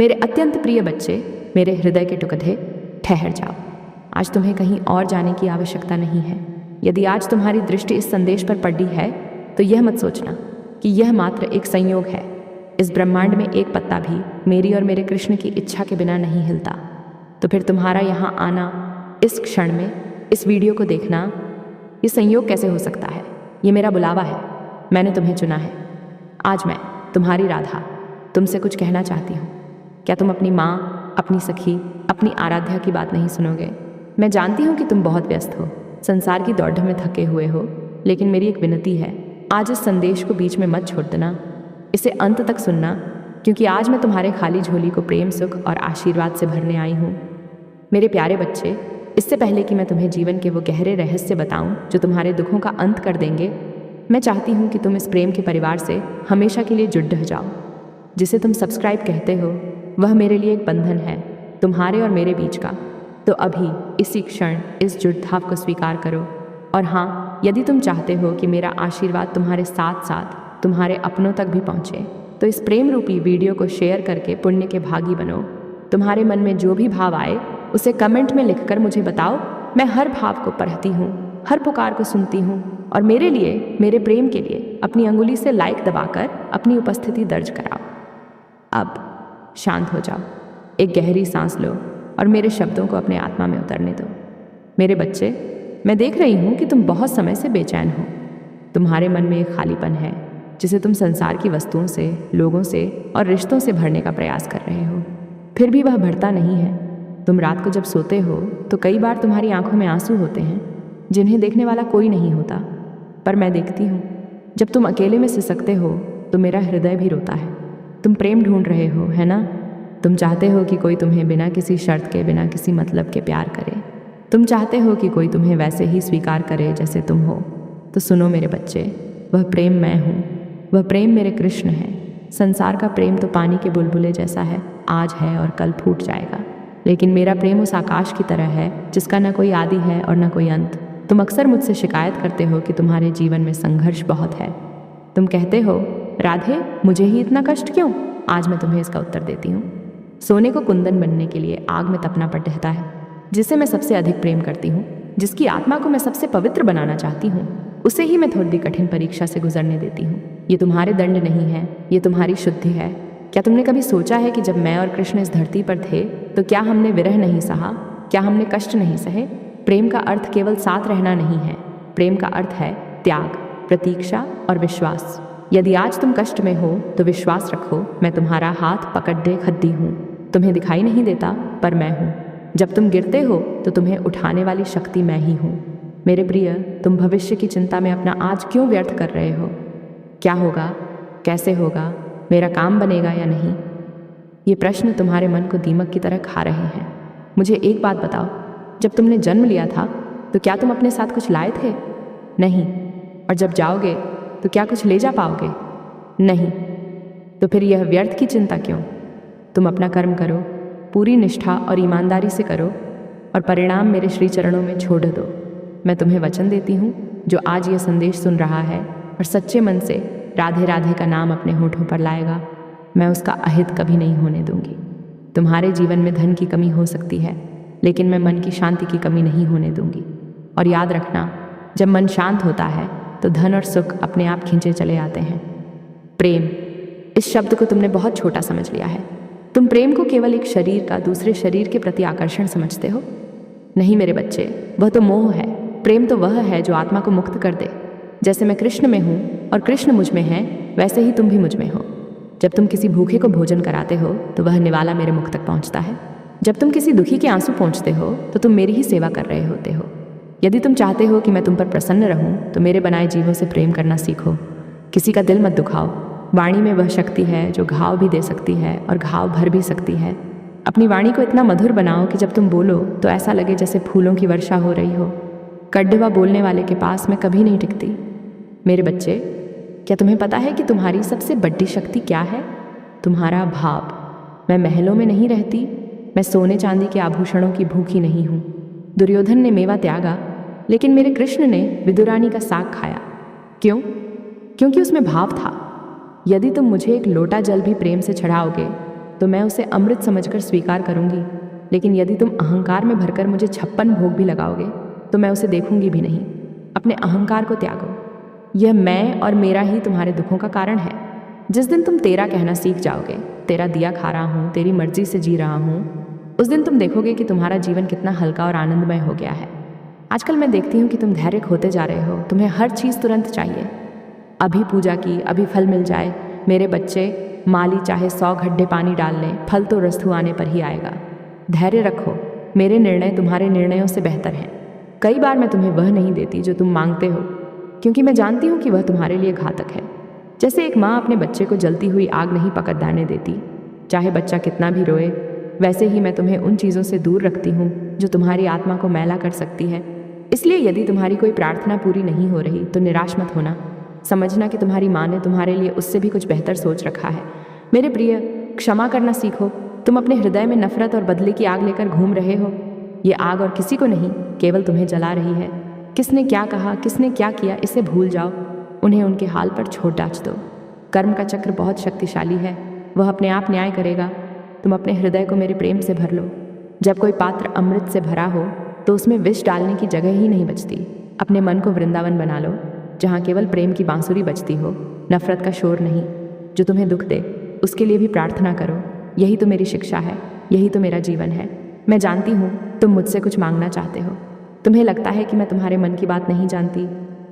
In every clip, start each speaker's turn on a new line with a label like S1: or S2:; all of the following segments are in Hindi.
S1: मेरे अत्यंत प्रिय बच्चे, मेरे हृदय के टुकड़े, ठहर जाओ। आज तुम्हें कहीं और जाने की आवश्यकता नहीं है। यदि आज तुम्हारी दृष्टि इस संदेश पर पड़ी है तो यह मत सोचना कि यह मात्र एक संयोग है। इस ब्रह्मांड में एक पत्ता भी मेरी और मेरे कृष्ण की इच्छा के बिना नहीं हिलता। तो फिर तुम्हारा यहाँ आना, इस क्षण में इस वीडियो को देखना, ये संयोग कैसे हो सकता है? ये मेरा बुलावा है। मैंने तुम्हें चुना है। आज मैं, तुम्हारी राधा, तुमसे कुछ कहना चाहती हूँ। क्या तुम अपनी माँ, अपनी सखी, अपनी आराध्या की बात नहीं सुनोगे? मैं जानती हूँ कि तुम बहुत व्यस्त हो, संसार की दौड़ में थके हुए हो, लेकिन मेरी एक विनती है, आज इस संदेश को बीच में मत छोड़ देना। इसे अंत तक सुनना, क्योंकि आज मैं तुम्हारे खाली झोली को प्रेम, सुख और आशीर्वाद से भरने आई हूँ। मेरे प्यारे बच्चे, इससे पहले कि मैं तुम्हें जीवन के वो गहरे रहस्य बताऊं जो तुम्हारे दुखों का अंत कर देंगे, मैं चाहती हूं कि तुम इस प्रेम के परिवार से हमेशा के लिए जुड़ जाओ। जिसे तुम सब्सक्राइब कहते हो, वह मेरे लिए एक बंधन है, तुम्हारे और मेरे बीच का। तो अभी इसी क्षण इस जुड़ाव को स्वीकार करो। और हाँ, यदि तुम चाहते हो कि मेरा आशीर्वाद तुम्हारे साथ साथ तुम्हारे अपनों तक भी पहुँचे, तो इस प्रेम रूपी वीडियो को शेयर करके पुण्य के भागी बनो। तुम्हारे मन में जो भी भाव आए उसे कमेंट में लिखकर मुझे बताओ। मैं हर भाव को पढ़ती हूँ, हर पुकार को सुनती हूँ और मेरे लिए, मेरे प्रेम के लिए अपनी अंगुली से लाइक दबाकर अपनी उपस्थिति दर्ज कराओ। अब शांत हो जाओ, एक गहरी सांस लो और मेरे शब्दों को अपने आत्मा में उतरने दो। मेरे बच्चे, मैं देख रही हूँ कि तुम बहुत समय से बेचैन हो। तुम्हारे मन में एक खालीपन है जिसे तुम संसार की वस्तुओं से, लोगों से और रिश्तों से भरने का प्रयास कर रहे हो, फिर भी वह भरता नहीं है। तुम रात को जब सोते हो तो कई बार तुम्हारी आंखों में आंसू होते हैं जिन्हें देखने वाला कोई नहीं होता, पर मैं देखती हूँ। जब तुम अकेले में सिसकते हो तो मेरा हृदय भी रोता है। तुम प्रेम ढूंढ रहे हो, है ना? तुम चाहते हो कि कोई तुम्हें बिना किसी शर्त के, बिना किसी मतलब के प्यार करे। तुम चाहते हो कि कोई तुम्हें वैसे ही स्वीकार करे जैसे तुम हो। तो सुनो मेरे बच्चे, वह प्रेम मैं हूँ, वह प्रेम मेरे कृष्ण है। संसार का प्रेम तो पानी के बुलबुले जैसा है, आज है और कल फूट जाएगा। लेकिन मेरा प्रेम उस आकाश की तरह है जिसका न कोई आदि है और न कोई अंत। तुम अक्सर मुझसे शिकायत करते हो कि तुम्हारे जीवन में संघर्ष बहुत है। तुम कहते हो, राधे, मुझे ही इतना कष्ट क्यों? आज मैं तुम्हें इसका उत्तर देती हूँ। सोने को कुंदन बनने के लिए आग में तपना पड़ता है। जिसे मैं सबसे अधिक प्रेम करती हूँ, जिसकी आत्मा को मैं सबसे पवित्र बनाना चाहती हूँ, उसे ही मैं थोड़ी कठिन परीक्षा से गुजरने देती हूँ। ये तुम्हारे दंड नहीं है, ये तुम्हारी शुद्धि है। क्या तुमने कभी सोचा है कि जब मैं और कृष्ण इस धरती पर थे तो क्या हमने विरह नहीं सहा? क्या हमने कष्ट नहीं सहे? प्रेम का अर्थ केवल साथ रहना नहीं है। प्रेम का अर्थ है त्याग, प्रतीक्षा और विश्वास। यदि आज तुम कष्ट में हो तो विश्वास रखो, मैं तुम्हारा हाथ पकड़े खद्दी हूँ। तुम्हें दिखाई नहीं देता, पर मैं हूँ। जब तुम गिरते हो तो तुम्हें उठाने वाली शक्ति मैं ही हूँ। मेरे प्रिय, तुम भविष्य की चिंता में अपना आज क्यों व्यर्थ कर रहे हो? क्या होगा, कैसे होगा, मेरा काम बनेगा या नहीं? ये प्रश्न तुम्हारे मन को दीमक की तरह खा रहे हैं। मुझे एक बात बताओ, जब तुमने जन्म लिया था तो क्या तुम अपने साथ कुछ लाए थे? नहीं। और जब जाओगे तो क्या कुछ ले जा पाओगे? नहीं। तो फिर यह व्यर्थ की चिंता क्यों? तुम अपना कर्म करो, पूरी निष्ठा और ईमानदारी से करो और परिणाम मेरे श्री चरणों में छोड़ दो। मैं तुम्हें वचन देती हूँ, जो आज ये संदेश सुन रहा है और सच्चे मन से राधे राधे का नाम अपने होठों पर लाएगा, मैं उसका अहित कभी नहीं होने दूंगी। तुम्हारे जीवन में धन की कमी हो सकती है, लेकिन मैं मन की शांति की कमी नहीं होने दूंगी। और याद रखना, जब मन शांत होता है तो धन और सुख अपने आप खींचे चले आते हैं। प्रेम, इस शब्द को तुमने बहुत छोटा समझ लिया है। तुम प्रेम को केवल एक शरीर का दूसरे शरीर के प्रति आकर्षण समझते हो। नहीं मेरे बच्चे, वह तो मोह है। प्रेम तो वह है जो आत्मा को मुक्त कर दे। जैसे मैं कृष्ण में हूँ और कृष्ण मुझ में है, वैसे ही तुम भी मुझ में हो। जब तुम किसी भूखे को भोजन कराते हो तो वह निवाला मेरे मुख तक पहुँचता है। जब तुम किसी दुखी के आंसू पहुँचते हो तो तुम मेरी ही सेवा कर रहे होते हो। यदि तुम चाहते हो कि मैं तुम पर प्रसन्न रहूं तो मेरे बनाए जीवों से प्रेम करना सीखो। किसी का दिल मत दुखाओ। वाणी में वह शक्ति है जो घाव भी दे सकती है और घाव भर भी सकती है। अपनी वाणी को इतना मधुर बनाओ कि जब तुम बोलो तो ऐसा लगे जैसे फूलों की वर्षा हो रही हो। कड़वा बोलने वाले के पास मैं कभी नहीं टिकती। मेरे बच्चे, क्या तुम्हें पता है कि तुम्हारी सबसे बड़ी शक्ति क्या है? तुम्हारा भाव। मैं महलों में नहीं रहती, मैं सोने चांदी के आभूषणों की भूखी नहीं हूँ। दुर्योधन ने मेवा त्यागा, लेकिन मेरे कृष्ण ने विदुरानी का साग खाया। क्यों? क्योंकि उसमें भाव था। यदि तुम मुझे एक लोटा जल भी प्रेम से चढ़ाओगे तो मैं उसे अमृत समझकर स्वीकार करूंगी, लेकिन यदि तुम अहंकार में भरकर मुझे 56 भोग भी लगाओगे तो मैं उसे देखूंगी भी नहीं। अपने अहंकार को त्यागो। यह मैं और मेरा ही तुम्हारे दुखों का कारण है। जिस दिन तुम तेरा कहना सीख जाओगे, तेरा दिया खा रहा हूँ, तेरी मर्जी से जी रहा हूँ, उस दिन तुम देखोगे कि तुम्हारा जीवन कितना हल्का और आनंदमय हो गया है। आजकल मैं देखती हूँ कि तुम धैर्य खोते जा रहे हो। तुम्हें हर चीज़ तुरंत चाहिए, अभी पूजा की, अभी फल मिल जाए। मेरे बच्चे, माली चाहे 100 गड्ढे पानी डाल लें, फल तो रस्तु आने पर ही आएगा। धैर्य रखो। मेरे निर्णय तुम्हारे निर्णयों से बेहतर हैं। कई बार मैं तुम्हें वह नहीं देती जो तुम मांगते हो, क्योंकि मैं जानती हूँ कि वह तुम्हारे लिए घातक है। जैसे एक माँ अपने बच्चे को जलती हुई आग नहीं पकड़ने देती, चाहे बच्चा कितना भी रोए, वैसे ही मैं तुम्हें उन चीज़ों से दूर रखती हूँ जो तुम्हारी आत्मा को मैला कर सकती है। इसलिए यदि तुम्हारी कोई प्रार्थना पूरी नहीं हो रही तो निराश मत होना। समझना कि तुम्हारी माँ ने तुम्हारे लिए उससे भी कुछ बेहतर सोच रखा है। मेरे प्रिय, क्षमा करना सीखो। तुम अपने हृदय में नफरत और बदले की आग लेकर घूम रहे हो। ये आग और किसी को नहीं, केवल तुम्हें जला रही है। किसने क्या कहा, किसने क्या किया, इसे भूल जाओ। उन्हें उनके हाल पर छोड़ डाच दो। कर्म का चक्र बहुत शक्तिशाली है, वह अपने आप न्याय करेगा। तुम अपने हृदय को मेरे प्रेम से भर लो। जब कोई पात्र अमृत से भरा हो तो उसमें विष डालने की जगह ही नहीं बचती। अपने मन को वृंदावन बना लो, जहाँ केवल प्रेम की बांसुरी बजती हो, नफरत का शोर नहीं। जो तुम्हें दुख दे उसके लिए भी प्रार्थना करो। यही तो मेरी शिक्षा है, यही तो मेरा जीवन है। मैं जानती हूँ तुम मुझसे कुछ मांगना चाहते हो। तुम्हें लगता है कि मैं तुम्हारे मन की बात नहीं जानती।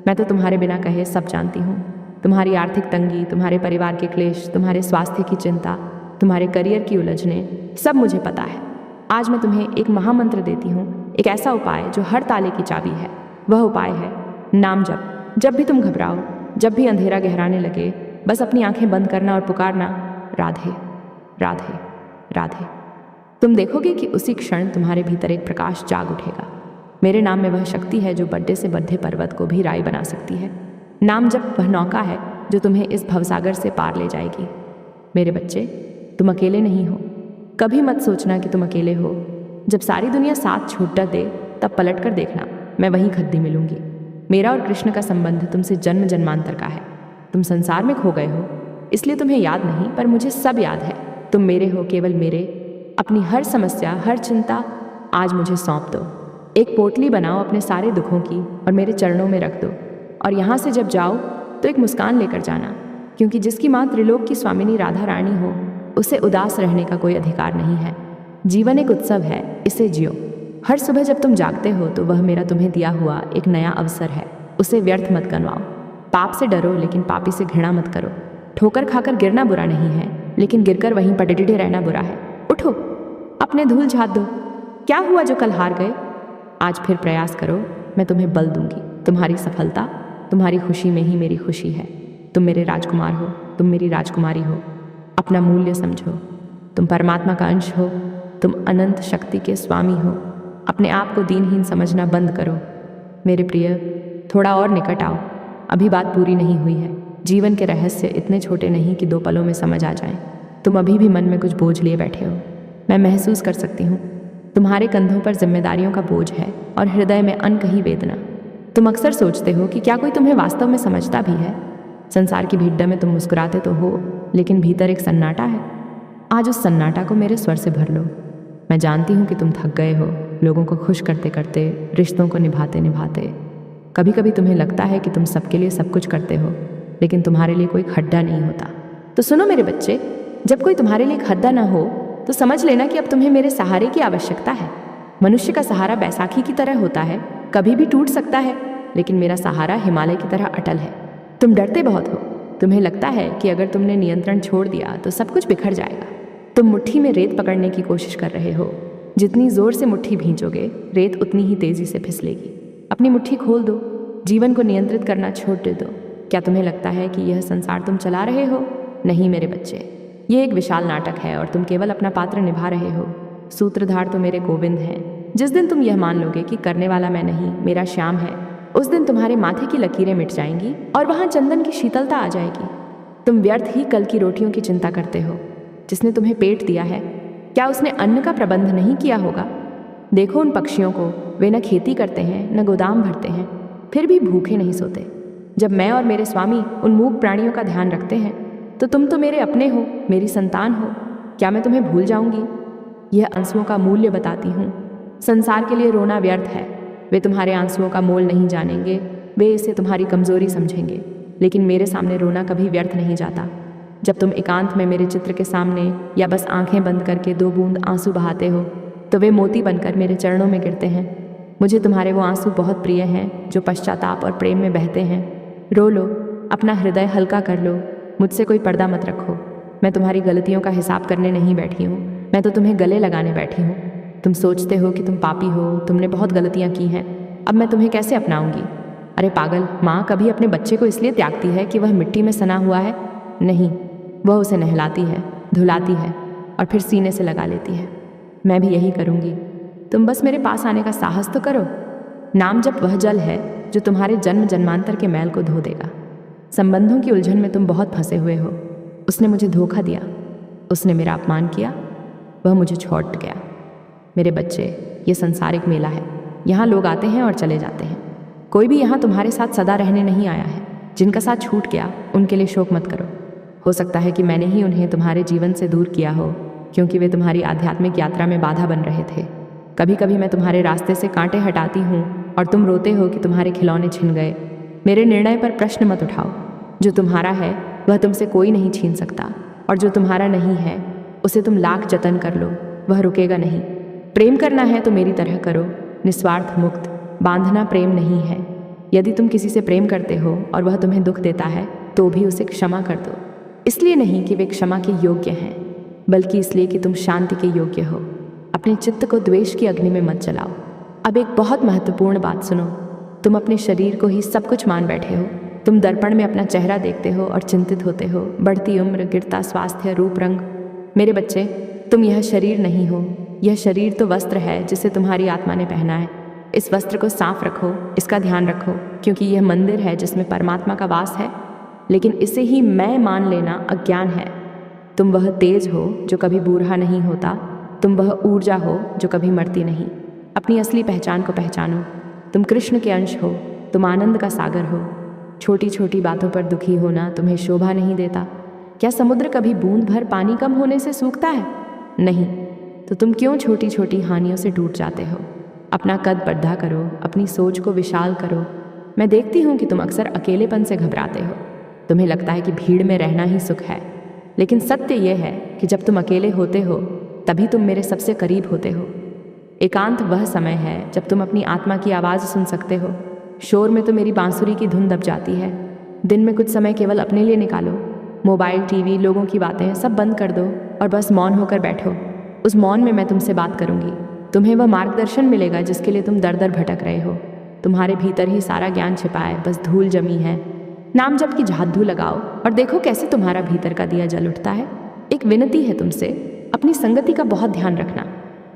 S1: मैं तो तुम्हारे बिना कहे सब जानती हूँ। तुम्हारी आर्थिक तंगी, तुम्हारे परिवार के क्लेश, तुम्हारे स्वास्थ्य की चिंता, तुम्हारे करियर की उलझनें, सब मुझे पता है। आज मैं तुम्हें एक महामंत्र देती हूँ, एक ऐसा उपाय जो हर ताले की चाबी है। वह उपाय है नाम जप। जब भी तुम घबराओ, जब भी अंधेरा गहराने लगे, बस अपनी आंखें बंद करना और पुकारना, राधे राधे राधे। तुम देखोगे कि उसी क्षण तुम्हारे भीतर एक प्रकाश जाग उठेगा। मेरे नाम में वह शक्ति है जो बड्डे से बद्धे पर्वत को भी राई बना सकती है। नाम जप वह नौका है जो तुम्हें इस भवसागर से पार ले जाएगी। मेरे बच्चे, तुम अकेले नहीं हो। कभी मत सोचना कि तुम अकेले हो। जब सारी दुनिया साथ छूट दे तब पलट कर देखना, मैं वहीं खद्दी मिलूंगी। मेरा और कृष्ण का संबंध तुमसे जन्म जन्मांतर का है। तुम संसार में खो गए हो, इसलिए तुम्हें याद नहीं, पर मुझे सब याद है। तुम मेरे हो, केवल मेरे। अपनी हर समस्या, हर चिंता आज मुझे सौंप दो। एक पोटली बनाओ अपने सारे दुखों की और मेरे चरणों में रख दो। और यहाँ से जब जाओ तो एक मुस्कान लेकर जाना, क्योंकि जिसकी माँ त्रिलोक की स्वामिनी राधा रानी हो, उसे उदास रहने का कोई अधिकार नहीं है। जीवन एक उत्सव है, इसे जियो। हर सुबह जब तुम जागते हो तो वह मेरा तुम्हें दिया हुआ एक नया अवसर है, उसे व्यर्थ मत गंवाओ। पाप से डरो लेकिन पापी से घृणा मत करो। ठोकर खाकर गिरना बुरा नहीं है, लेकिन गिरकर वहीं पर डिढ़े रहना बुरा है। उठो, अपने धूल झाड़ दो। क्या हुआ जो कल हार गए? आज फिर प्रयास करो, मैं तुम्हें बल दूंगी। तुम्हारी सफलता, तुम्हारी खुशी में ही मेरी खुशी है। तुम मेरे राजकुमार हो, तुम मेरी राजकुमारी हो। अपना मूल्य समझो। तुम परमात्मा का अंश हो, तुम अनंत शक्ति के स्वामी हो। अपने आप को दीनहीन समझना बंद करो। मेरे प्रिय, थोड़ा और निकट आओ। अभी बात पूरी नहीं हुई है। जीवन के रहस्य इतने छोटे नहीं कि 2 पलों में समझ आ जाएं। तुम अभी भी मन में कुछ बोझ लिए बैठे हो। मैं महसूस कर सकती हूँ। तुम्हारे कंधों पर जिम्मेदारियों का बोझ है और हृदय में अनकही वेदना। तुम अक्सर सोचते हो कि क्या कोई तुम्हें वास्तव में समझता भी है। संसार की भीड़ में तुम मुस्कुराते तो हो, लेकिन भीतर एक सन्नाटा है। आज उस सन्नाटा को मेरे स्वर से भर लो। मैं जानती हूँ कि तुम थक गए हो, लोगों को खुश करते करते, रिश्तों को निभाते निभाते। कभी कभी तुम्हें लगता है कि तुम सबके लिए सब कुछ करते हो, लेकिन तुम्हारे लिए कोई खड्डा नहीं होता। तो सुनो मेरे बच्चे, जब कोई तुम्हारे लिए खड्डा ना हो तो समझ लेना कि अब तुम्हें मेरे सहारे की आवश्यकता है। मनुष्य का सहारा बैसाखी की तरह होता है, कभी भी टूट सकता है, लेकिन मेरा सहारा हिमालय की तरह अटल है। तुम डरते बहुत हो। तुम्हें लगता है कि अगर तुमने नियंत्रण छोड़ दिया तो सब कुछ बिखर जाएगा। तुम मुट्ठी में रेत पकड़ने की कोशिश कर रहे हो। जितनी जोर से मुट्ठी भींचोगे, रेत उतनी ही तेजी से फिसलेगी। अपनी मुट्ठी खोल दो, जीवन को नियंत्रित करना छोड़ दो। क्या तुम्हें लगता है कि यह संसार तुम चला रहे हो? नहीं मेरे बच्चे, ये एक विशाल नाटक है और तुम केवल अपना पात्र निभा रहे हो। सूत्रधार तो मेरे गोविंद हैं। जिस दिन तुम यह मान लोगे कि करने वाला मैं नहीं, मेरा श्याम है, उस दिन तुम्हारे माथे की लकीरें मिट जाएंगी और वहाँ चंदन की शीतलता आ जाएगी। तुम व्यर्थ ही कल की रोटियों की चिंता करते हो। जिसने तुम्हें पेट दिया है, क्या उसने अन्न का प्रबंध नहीं किया होगा? देखो उन पक्षियों को, वे न खेती करते हैं न गोदाम भरते हैं, फिर भी भूखे नहीं सोते। जब मैं और मेरे स्वामी उन मूक प्राणियों का ध्यान रखते हैं तो तुम तो मेरे अपने हो, मेरी संतान हो। क्या मैं तुम्हें भूल जाऊंगी? यह आंसुओं का मूल्य बताती हूँ। संसार के लिए रोना व्यर्थ है। वे तुम्हारे आंसुओं का मोल नहीं जानेंगे, वे इसे तुम्हारी कमजोरी समझेंगे। लेकिन मेरे सामने रोना कभी व्यर्थ नहीं जाता। जब तुम एकांत में मेरे चित्र के सामने या बस आंखें बंद करके 2 बूंद आंसू बहाते हो, तो वे मोती बनकर मेरे चरणों में गिरते हैं। मुझे तुम्हारे वो आंसू बहुत प्रिय हैं जो पश्चाताप और प्रेम में बहते हैं। रो लो, अपना हृदय हल्का कर लो, मुझसे कोई पर्दा मत रखो। मैं तुम्हारी गलतियों का हिसाब करने नहीं बैठी हूँ, मैं तो तुम्हें गले लगाने बैठी हूँ। तुम सोचते हो कि तुम पापी हो, तुमने बहुत गलतियाँ की हैं, अब मैं तुम्हें कैसे अपनाऊंगी? अरे पागल, माँ कभी अपने बच्चे को इसलिए त्यागती है कि वह मिट्टी में सना हुआ है? नहीं, वह उसे नहलाती है, धुलाती है और फिर सीने से लगा लेती है। मैं भी यही करूँगी। तुम बस मेरे पास आने का साहस तो करो। नाम जप वह जल है जो तुम्हारे जन्म जन्मांतर के मैल को धो देगा। संबंधों की उलझन में तुम बहुत फंसे हुए हो। उसने मुझे धोखा दिया, उसने मेरा अपमान किया, वह मुझे छोड़ गया। मेरे बच्चे, ये संसारिक मेला है, यहाँ लोग आते हैं और चले जाते हैं। कोई भी यहाँ तुम्हारे साथ सदा रहने नहीं आया है। जिनका साथ छूट गया उनके लिए शोक मत करो। हो सकता है कि मैंने ही उन्हें तुम्हारे जीवन से दूर किया हो, क्योंकि वे तुम्हारी आध्यात्मिक यात्रा में बाधा बन रहे थे। कभी कभी मैं तुम्हारे रास्ते से कांटे हटाती हूँ और तुम रोते हो कि तुम्हारे खिलौने छिन गए। मेरे निर्णय पर प्रश्न मत उठाओ। जो तुम्हारा है वह तुमसे कोई नहीं छीन सकता, और जो तुम्हारा नहीं है उसे तुम लाख जतन कर लो, वह रुकेगा नहीं। प्रेम करना है तो मेरी तरह करो, निस्वार्थ मुक्त। बांधना प्रेम नहीं है। यदि तुम किसी से प्रेम करते हो और वह तुम्हें दुख देता है तो भी उसे क्षमा कर दो। इसलिए नहीं कि वे क्षमा के योग्य हैं, बल्कि इसलिए कि तुम शांति के योग्य हो। अपने चित्त को द्वेष की अग्नि में मत जलाओ। अब एक बहुत महत्वपूर्ण बात सुनो। तुम अपने शरीर को ही सब कुछ मान बैठे हो। तुम दर्पण में अपना चेहरा देखते हो और चिंतित होते हो, बढ़ती उम्र, गिरता स्वास्थ्य, रूप रंग। मेरे बच्चे, तुम यह शरीर नहीं हो। यह शरीर तो वस्त्र है जिसे तुम्हारी आत्मा ने पहना है। इस वस्त्र को साफ रखो, इसका ध्यान रखो, क्योंकि यह मंदिर है जिसमें परमात्मा का वास है। लेकिन इसे ही मैं मान लेना अज्ञान है। तुम वह तेज हो जो कभी बूढ़ा नहीं होता, तुम वह ऊर्जा हो जो कभी मरती नहीं। अपनी असली पहचान को पहचानो। तुम कृष्ण के अंश हो, तुम आनंद का सागर हो। छोटी छोटी बातों पर दुखी होना तुम्हें शोभा नहीं देता। क्या समुद्र कभी बूंद भर पानी कम होने से सूखता है? नहीं। तो तुम क्यों छोटी छोटी हानियों से टूट जाते हो? अपना कद बढ़ा करो, अपनी सोच को विशाल करो। मैं देखती हूँ कि तुम अक्सर अकेलेपन से घबराते हो। तुम्हें लगता है कि भीड़ में रहना ही सुख है, लेकिन सत्य यह है कि जब तुम अकेले होते हो तभी तुम मेरे सबसे करीब होते हो। एकांत वह समय है जब तुम अपनी आत्मा की आवाज़ सुन सकते हो। शोर में तो मेरी बांसुरी की धुन दब जाती है। दिन में कुछ समय केवल अपने लिए निकालो। मोबाइल, टीवी, लोगों की बातें सब बंद कर दो और बस मौन होकर बैठो। उस मौन में मैं तुमसे बात करूंगी। तुम्हें वह मार्गदर्शन मिलेगा जिसके लिए तुम दर दर भटक रहे हो। तुम्हारे भीतर ही सारा ज्ञान छिपा है, बस धूल जमी है। नाम जप की झाड़ू लगाओ और देखो कैसे तुम्हारा भीतर का दिया जल उठता है। एक विनती है तुमसे, अपनी संगति का बहुत ध्यान रखना।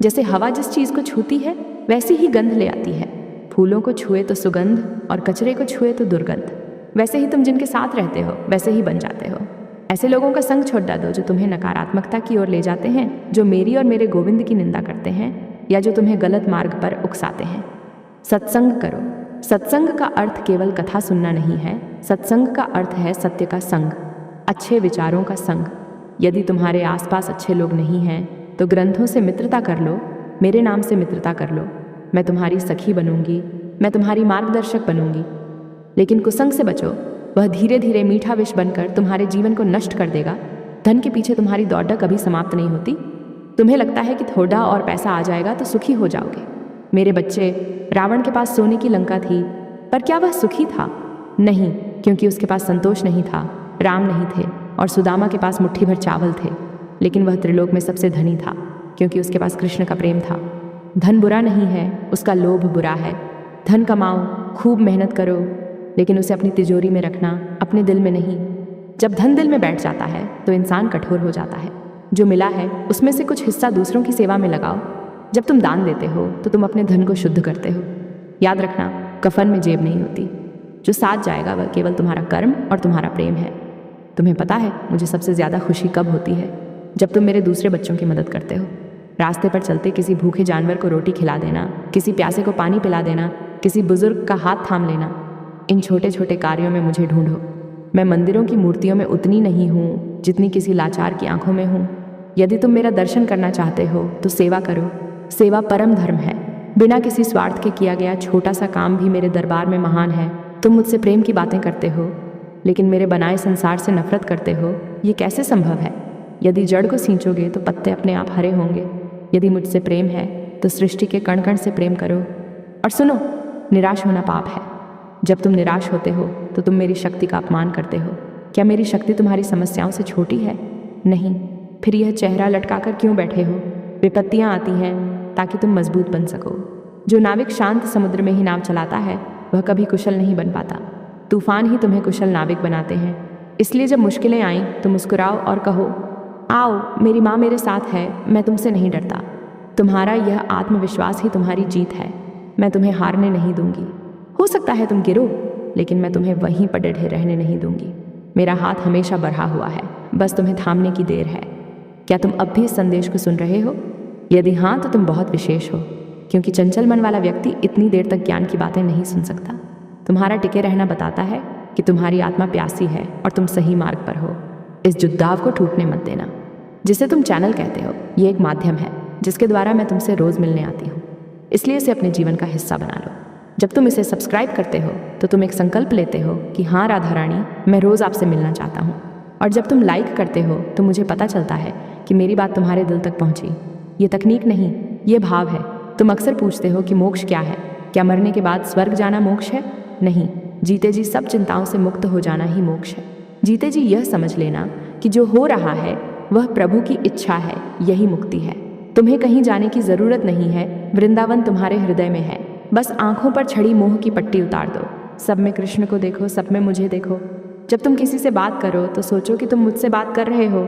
S1: जैसे हवा जिस चीज़ को छूती है वैसी ही गंध ले आती है। फूलों को छुए तो सुगंध और कचरे को छुए तो दुर्गंध। वैसे ही तुम जिनके साथ रहते हो वैसे ही बन जाते हो। ऐसे लोगों का संग छोड़ दो जो तुम्हें नकारात्मकता की ओर ले जाते हैं, जो मेरी और मेरे गोविंद की निंदा करते हैं या जो तुम्हें गलत मार्ग पर उकसाते हैं। सत्संग करो। सत्संग का अर्थ केवल कथा सुनना नहीं है। सत्संग का अर्थ है सत्य का संग, अच्छे विचारों का संग। यदि तुम्हारे आसपास अच्छे लोग नहीं हैं तो ग्रंथों से मित्रता कर लो, मेरे नाम से मित्रता कर लो। मैं तुम्हारी सखी बनूंगी, मैं तुम्हारी मार्गदर्शक बनूंगी। लेकिन कुसंग से बचो, वह धीरे धीरे मीठा विष बनकर तुम्हारे जीवन को नष्ट कर देगा। धन के पीछे तुम्हारी दौड़ कभी समाप्त नहीं होती। तुम्हें लगता है कि थोड़ा और पैसा आ जाएगा तो सुखी हो जाओगे। मेरे बच्चे, रावण के पास सोने की लंका थी, पर क्या वह सुखी था? नहीं, क्योंकि उसके पास संतोष नहीं था, राम नहीं थे, और सुदामा के पास मुट्ठी भर चावल थे। लेकिन वह त्रिलोक में सबसे धनी था, क्योंकि उसके पास कृष्ण का प्रेम था। धन बुरा नहीं है, उसका लोभ बुरा है। धन कमाओ, खूब मेहनत करो, लेकिन उसे अपनी तिजोरी में रखना, अपने दिल में नहीं। जब धन दिल में बैठ जाता है तो इंसान कठोर हो जाता है। जो मिला है उसमें से कुछ हिस्सा दूसरों की सेवा में लगाओ। जब तुम दान देते हो तो तुम अपने धन को शुद्ध करते हो। याद रखना, कफन में जेब नहीं होती। जो साथ जाएगा वह केवल तुम्हारा कर्म और तुम्हारा प्रेम है। तुम्हें पता है मुझे सबसे ज़्यादा खुशी कब होती है? जब तुम मेरे दूसरे बच्चों की मदद करते हो। रास्ते पर चलते किसी भूखे जानवर को रोटी खिला देना, किसी प्यासे को पानी पिला देना, किसी बुजुर्ग का हाथ थाम लेना। इन छोटे छोटे कार्यों में मुझे ढूंढो। मैं मंदिरों की मूर्तियों में उतनी नहीं हूँ जितनी किसी लाचार की आंखों में हूँ। यदि तुम मेरा दर्शन करना चाहते हो तो सेवा करो। सेवा परम धर्म है। बिना किसी स्वार्थ के किया गया छोटा सा काम भी मेरे दरबार में महान है। तुम मुझसे प्रेम की बातें करते हो, लेकिन मेरे बनाए संसार से नफरत करते हो। ये कैसे संभव है? यदि जड़ को सींचोगे तो पत्ते अपने आप हरे होंगे। यदि मुझसे प्रेम है तो सृष्टि के कण कण से प्रेम करो। और सुनो, निराश होना पाप है। जब तुम निराश होते हो तो तुम मेरी शक्ति का अपमान करते हो। क्या मेरी शक्ति तुम्हारी समस्याओं से छोटी है? नहीं। फिर यह चेहरा लटकाकर क्यों बैठे हो? विपत्तियां आती हैं ताकि तुम मजबूत बन सको। जो नाविक शांत समुद्र में ही नाव चलाता है वह कभी कुशल नहीं बन पाता। तूफान ही तुम्हें कुशल नाविक बनाते हैं। इसलिए जब मुश्किलें आईं तो मुस्कुराओ और कहो, आओ, मेरी माँ मेरे साथ है, मैं तुमसे नहीं डरता। तुम्हारा यह आत्मविश्वास ही तुम्हारी जीत है। मैं तुम्हें हारने नहीं दूंगी। हो सकता है तुम गिरो, लेकिन मैं तुम्हें वहीं पर डटे रहने नहीं दूंगी। मेरा हाथ हमेशा बढ़ा हुआ है, बस तुम्हें थामने की देर है। क्या तुम अब भी इस संदेश को सुन रहे हो? यदि हाँ तो तुम बहुत विशेष हो, क्योंकि चंचल मन वाला व्यक्ति इतनी देर तक ज्ञान की बातें नहीं सुन सकता। तुम्हारा टिके रहना बताता है कि तुम्हारी आत्मा प्यासी है और तुम सही मार्ग पर हो। इस जुद्धाव को टूटने मत देना। जिसे तुम चैनल कहते हो, ये एक माध्यम है जिसके द्वारा मैं तुमसे रोज मिलने आती हूँ। इसलिए इसे अपने जीवन का हिस्सा बना लो। जब तुम इसे सब्सक्राइब करते हो तो तुम एक संकल्प लेते हो कि हाँ राधा रानी, मैं रोज आपसे मिलना चाहता हूँ। और जब तुम लाइक करते हो तो मुझे पता चलता है कि मेरी बात तुम्हारे दिल तक पहुँची। ये तकनीक नहीं, ये भाव है। तुम अक्सर पूछते हो कि मोक्ष क्या है? क्या मरने के बाद स्वर्ग जाना मोक्ष है? नहीं, जीते जी सब चिंताओं से मुक्त हो जाना ही मोक्ष है। जीते जी यह समझ लेना कि जो हो रहा है वह प्रभु की इच्छा है, यही मुक्ति है। तुम्हें कहीं जाने की जरूरत नहीं है। वृंदावन तुम्हारे हृदय में है। बस आंखों पर छड़ी मोह की पट्टी उतार दो। सब में कृष्ण को देखो, सब में मुझे देखो। जब तुम किसी से बात करो तो सोचो कि तुम मुझसे बात कर रहे हो।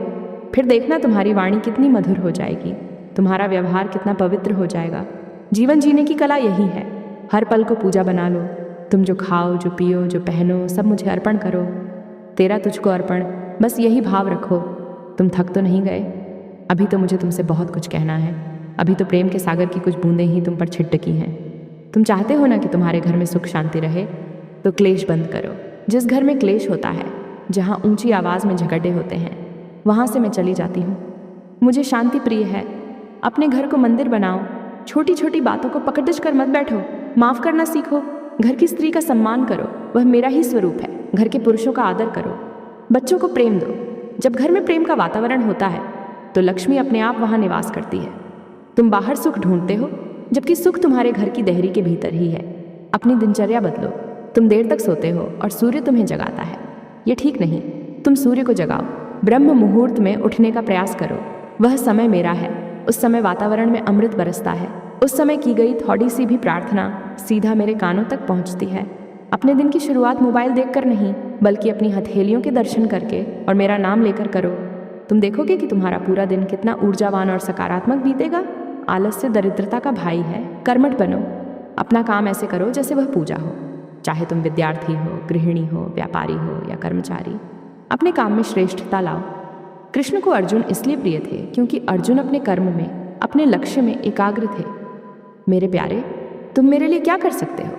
S1: फिर देखना तुम्हारी वाणी कितनी मधुर हो जाएगी, तुम्हारा व्यवहार कितना पवित्र हो जाएगा। जीवन जीने की कला यही है। हर पल को पूजा बना लो। तुम जो खाओ, जो पियो, जो पहनो, सब मुझे अर्पण करो। तेरा तुझको अर्पण, बस यही भाव रखो। तुम थक तो नहीं गए? अभी तो मुझे तुमसे बहुत कुछ कहना है। अभी तो प्रेम के सागर की कुछ बूंदें ही तुम पर छिटकी हैं। तुम चाहते हो ना कि तुम्हारे घर में सुख शांति रहे, तो क्लेश बंद करो। जिस घर में क्लेश होता है, जहाँ ऊंची आवाज़ में झगड़े होते हैं, वहाँ से मैं चली जाती हूँ। मुझे शांति प्रिय है। अपने घर को मंदिर बनाओ। छोटी छोटी बातों को पकड़ कर मत बैठो। माफ़ करना सीखो। घर की स्त्री का सम्मान करो, वह मेरा ही स्वरूप है। घर के पुरुषों का आदर करो। बच्चों को प्रेम दो। जब घर में प्रेम का वातावरण होता है तो लक्ष्मी अपने आप वहाँ निवास करती है। तुम बाहर सुख ढूंढते हो, जबकि सुख तुम्हारे घर की देहरी के भीतर ही है। अपनी दिनचर्या बदलो। तुम देर तक सोते हो और सूर्य तुम्हें जगाता है। ये ठीक नहीं। तुम सूर्य को जगाओ। ब्रह्म मुहूर्त में उठने का प्रयास करो। वह समय मेरा है। उस समय वातावरण में अमृत बरसता है। उस समय की गई थोड़ी सी भी प्रार्थना सीधा मेरे कानों तक पहुंचती है। अपने दिन की शुरुआत मोबाइल देखकर नहीं, बल्कि अपनी हथेलियों के दर्शन करके और मेरा नाम लेकर करो। तुम देखोगे कि तुम्हारा पूरा दिन कितना ऊर्जावान और सकारात्मक बीतेगा। आलस्य दरिद्रता का भाई है। कर्मठ बनो। अपना काम ऐसे करो जैसे वह पूजा हो। चाहे तुम विद्यार्थी हो, गृहिणी हो, व्यापारी हो या कर्मचारी, अपने काम में श्रेष्ठता लाओ। कृष्ण को अर्जुन इसलिए प्रिय थे क्योंकि अर्जुन अपने कर्म में, अपने लक्ष्य में एकाग्र थे। मेरे प्यारे, तुम मेरे लिए क्या कर सकते हो?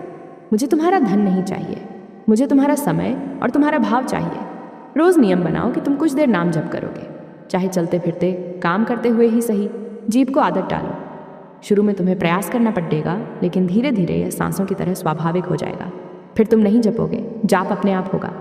S1: मुझे तुम्हारा धन नहीं चाहिए। मुझे तुम्हारा समय और तुम्हारा भाव चाहिए। रोज नियम बनाओ कि तुम कुछ देर नाम जप करोगे, चाहे चलते फिरते, काम करते हुए ही सही। जीभ को आदत डालो। शुरू में तुम्हें प्रयास करना पड़ेगा, लेकिन धीरे धीरे यह सांसों की तरह स्वाभाविक हो जाएगा। फिर तुम नहीं जपोगे, जाप अपने आप होगा।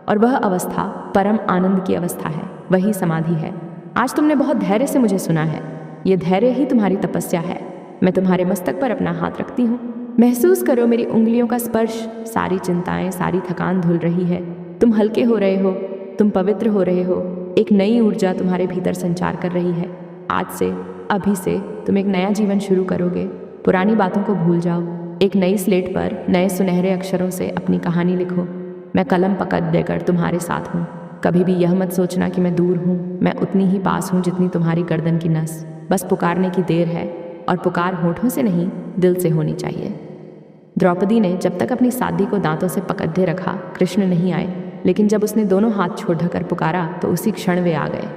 S1: और वह अवस्था परम आनंद की अवस्था है, वही समाधि है। आज तुमने बहुत धैर्य से मुझे सुना है। ये धैर्य ही तुम्हारी तपस्या है। मैं तुम्हारे मस्तक पर अपना हाथ रखती हूँ। महसूस करो मेरी उंगलियों का स्पर्श। सारी चिंताएं, सारी थकान धुल रही है। तुम हल्के हो रहे हो, तुम पवित्र हो रहे हो। एक नई ऊर्जा तुम्हारे भीतर संचार कर रही है। आज से, अभी से तुम एक नया जीवन शुरू करोगे। पुरानी बातों को भूल जाओ। एक नई स्लेट पर नए सुनहरे अक्षरों से अपनी कहानी लिखो। मैं कलम पकड़ देकर तुम्हारे साथ हूँ। कभी भी यह मत सोचना कि मैं दूर हूँ। मैं उतनी ही पास हूँ जितनी तुम्हारी गर्दन की नस। बस पुकारने की देर है, और पुकार होठों से नहीं, दिल से होनी चाहिए। द्रौपदी ने जब तक अपनी साधी को दांतों से पकड़े रखा, कृष्ण नहीं आए। लेकिन जब उसने दोनों हाथ छोड़ ढकर पुकारा तो उसी क्षण वे आ गए।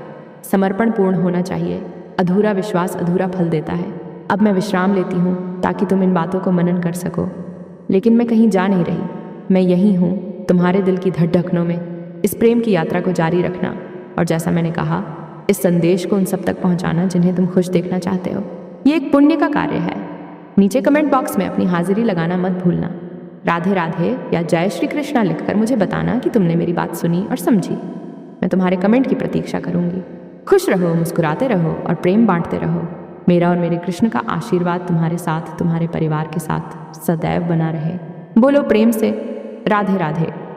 S1: समर्पण पूर्ण होना चाहिए। अधूरा विश्वास अधूरा फल देता है। अब मैं विश्राम लेती हूँ ताकि तुम इन बातों को मनन कर सको। लेकिन मैं कहीं जा नहीं रही। मैं यही हूँ, तुम्हारे दिल की धड़कनों में। इस प्रेम की यात्रा को जारी रखना। और जैसा मैंने कहा, इस संदेश को उन सब तक पहुंचाना जिन्हें तुम खुश देखना चाहते हो। ये एक पुण्य का कार्य है। नीचे कमेंट बॉक्स में अपनी हाजिरी लगाना मत भूलना। राधे राधे या जय श्री कृष्णा लिखकर मुझे बताना कि तुमने मेरी बात सुनी और समझी। मैं तुम्हारे कमेंट की प्रतीक्षा करूंगी। खुश रहो, मुस्कुराते रहो और प्रेम बांटते रहो। मेरा और मेरे कृष्ण का आशीर्वाद तुम्हारे साथ, तुम्हारे परिवार के साथ सदैव बना रहे। बोलो प्रेम से राधे राधे।